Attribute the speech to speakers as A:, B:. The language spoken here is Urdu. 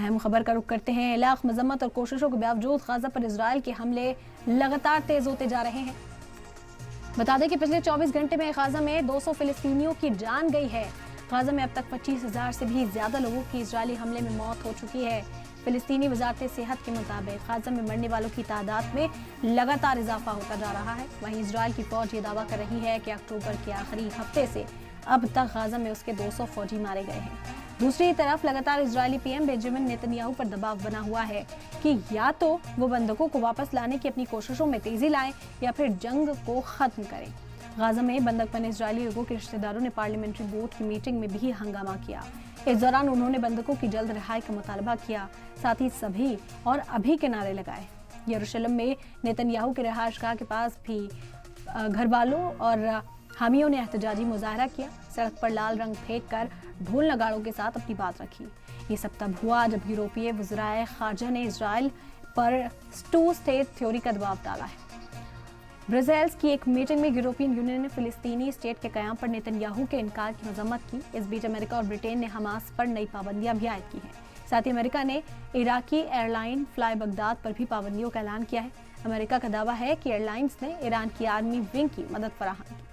A: اہم خبر کا رخ کرتے ہیں۔ لاکھ مذمت اور کوششوں کے باوجود غزہ پر اسرائیل کے حملے لگاتار تیز ہوتے جا رہے ہیں۔ بتا دیں کہ پچھلے 24 گھنٹے میں غزہ میں 200 فلسطینیوں کی جان گئی ہے۔ غزہ میں اب تک 25,000 سے بھی زیادہ لوگوں کی اسرائیلی حملے میں موت ہو چکی ہے۔ فلسطینی وزارت صحت کے مطابق غزہ میں مرنے والوں کی تعداد میں لگاتار اضافہ ہوتا جا رہا ہے۔ وہیں اسرائیل کی فوج یہ دعویٰ کر رہی ہے کہ اکتوبر کے آخری ہفتے سے اب تک غزہ میں اس کے 200 فوجی مارے گئے ہیں۔ دوسری طرف لگاتار اسرائیلی P M Benjamin Netanyahu پر دباؤ بنا ہوا ہے کہ یا تو وہ بندوقوں کو واپس لانے کی اپنی کوششوں میں تیزی لائیں یا پھر جنگ کو ختم کریں۔ غزہ میں بندک بنے اسرائیلی لوگوں کے رشتہ داروں نے پارلیمنٹری بورڈ کی میٹنگ میں بھی ہنگامہ کیا۔ اس دوران انہوں نے بندوقوں کی جلد رہائی کا مطالبہ کیا، ساتھ ہی سبھی اور ابھی کے نعرے لگائے۔ یروشلم میں نیتن یاہو کے رہائش گاہ کے پاس بھی گھر والوں اور حامیوں نے احتجاجی مظاہرہ کیا، سڑک پر لال رنگ پھینک کر ڈھول نگاڑوں کے ساتھ اپنی بات رکھی۔ یہ سب تب ہوا جب یورپی وزرائے خارجہ نے اسرائیل پر ٹو اسٹیٹ تھیوری کا دباؤ ڈالا ہے۔ برسلز کی ایک میٹنگ میں یورپین یونین نے فلسطینی اسٹیٹ کے قیام پر نیتن یاہو کے انکار کی مذمت کی۔ اس بیچ امریکہ اور برطانیہ نے حماس پر نئی پابندیاں بھی عائد کی ہیں۔ ساتھ ہی امریکہ نے عراقی ایئر لائن فلائی بغداد پر بھی پابندیوں کا اعلان کیا ہے۔ امریکہ کا دعویٰ ہے کہ ایئر لائنز نے ایران کی آرمی ونگ کی مدد فراہم کی۔